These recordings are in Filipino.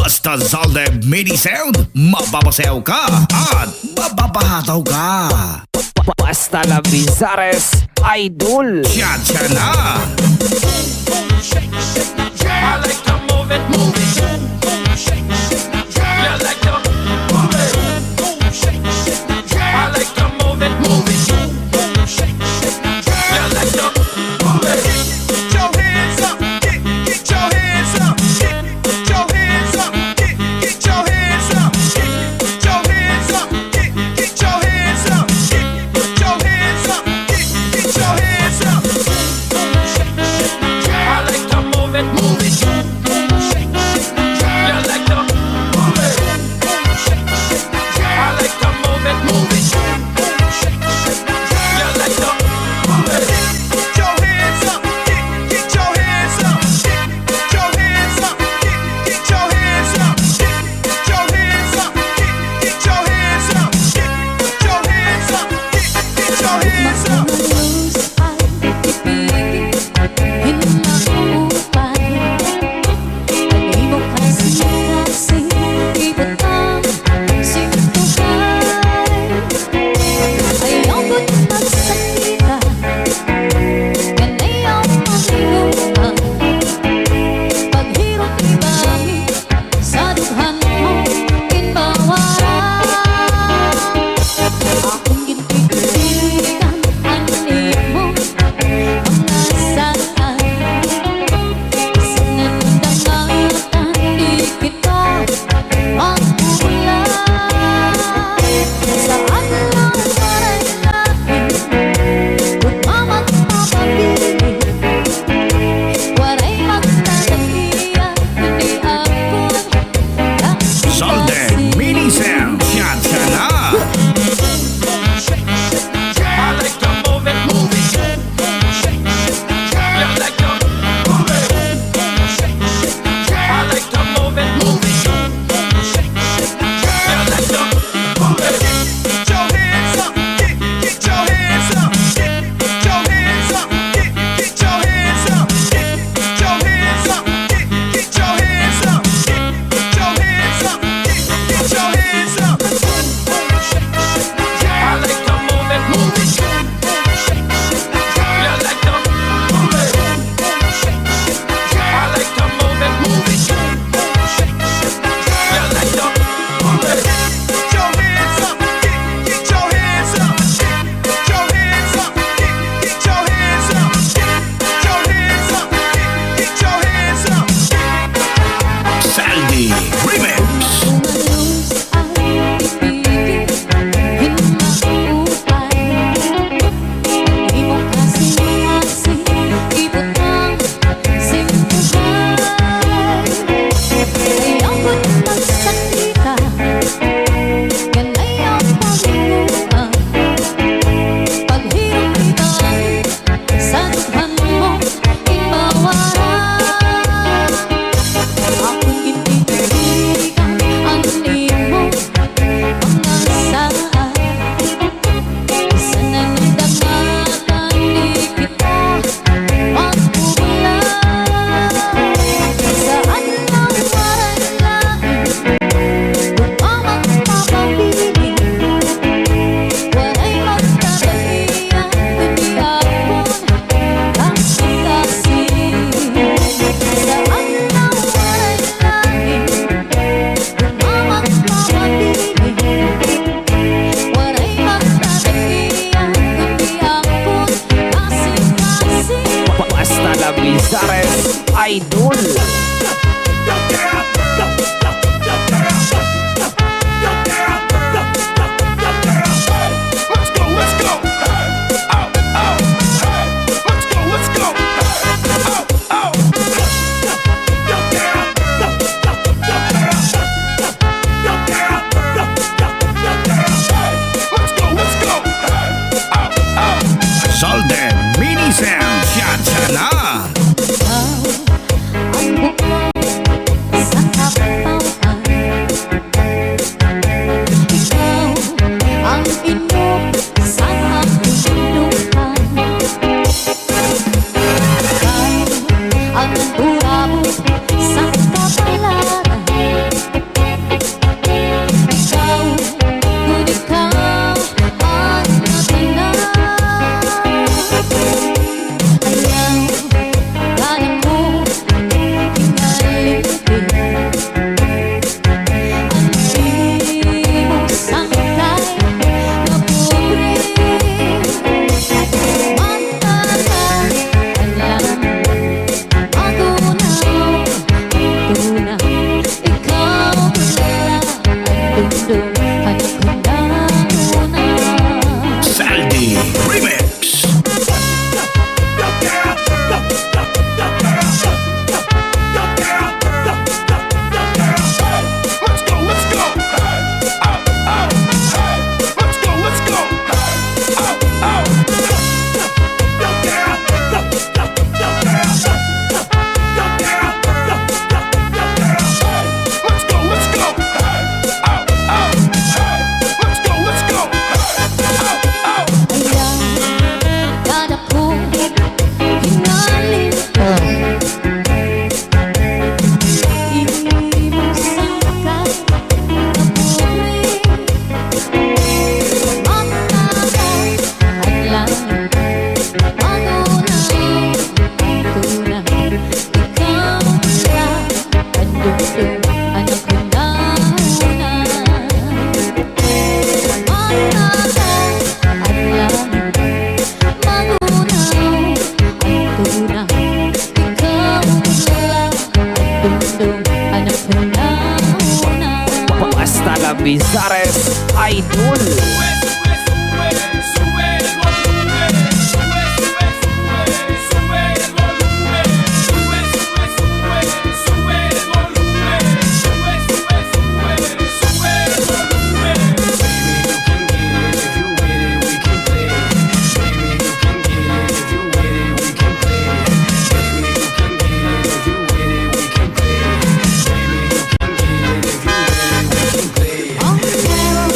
Basta Zalde Mini Sound, mababasayaw ka at mababahataw ka. Basta la Bizares Idol. Cha-cha na! I like to move it, move it. Shake, shake, yeah, I like to move it. I like to move it, move it. Shake, yeah, I like to move it. Get your hands up, get your hands up, get your hands up, get your hands up, get your hands up, get your hands up, get your hands up, get your hands up. I like to move it, move it. Yeah, I like to move it. I like to move it, move it. Yeah, I like to move it. Get your hands up, get your hands up, get your hands up, get your hands up, get your hands up, get your hands up, get your hands up, get your hands up. Bizares Idol. Zalde Mini Sound, cha-cha na! Ang turabot sa kapalaran ikaw lang ang dugtong anak ko na una. Matagal ang langit, magunaw ang tunay. Ikaw lang ang dugtong anak ko na una. Hasta la Bizares Idol. Ang meron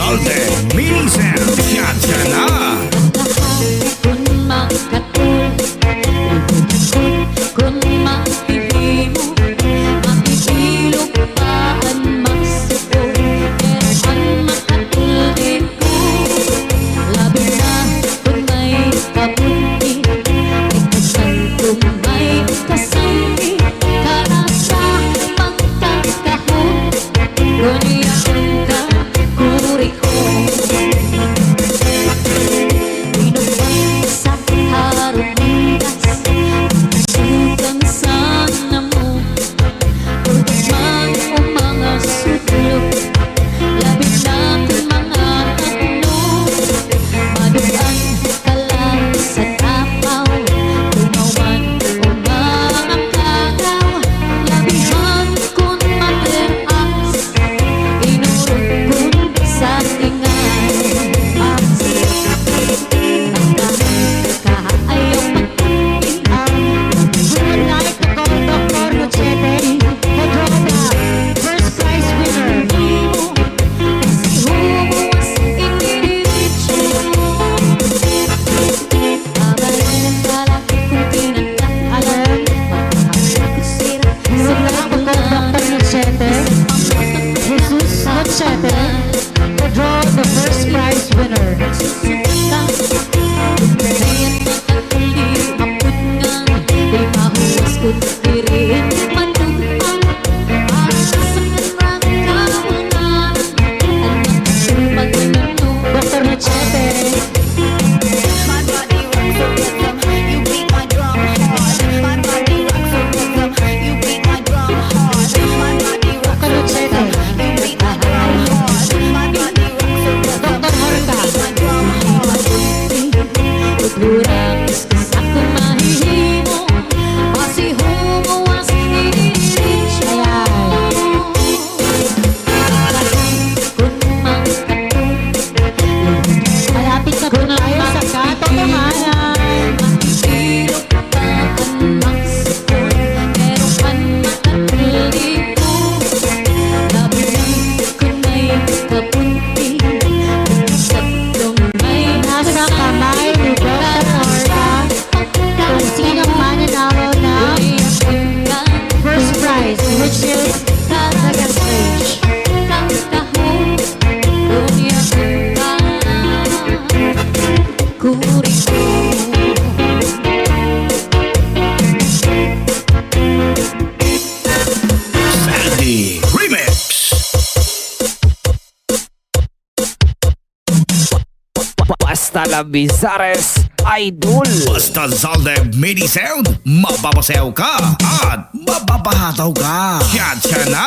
Zalde Mini Sound. Siya na. Kung makatul, kung makihimo, makihilog paan magsuko, pero ang makatuli ko, labi na kung may kabunti, ikasan kung may kasangi, karasa pagkakahon, guniyaon ka, kuri ko. Binubay sa harunigas, sugang sana mo, tugas man o mga sutlog, labi na kung mga tatlo, maduan ka lang sa tapaw, tumawan o mga kagaw, labihan kung materas, inurog kung sa tingan. To draw the first prize winner. Dr. Machete. My body rocks the rhythm, you beat my drum hard. My body rocks the rhythm, you beat my drum hard. My body rocks the rhythm, you beat my drum hard. My body rocks the rhythm, Dr. Horta. you beat my drum hard. Pagurangis ka sa kumahihimo, masihumuwas inirisyo. Kung makatul, Malapit na po tayo sa katotohanan. makikilog paan magsipon, pero ang makatuli ko, labi na kung may kabunti, sa may Nasa kamay ni Dr. Horta kung sino mananalo ng first prize, which is second stage. Sandy Remix. Basta la Bizares Idol. Basta Zalde Mini Sound, mababasayaw ka at mababahataw ka. Siya na.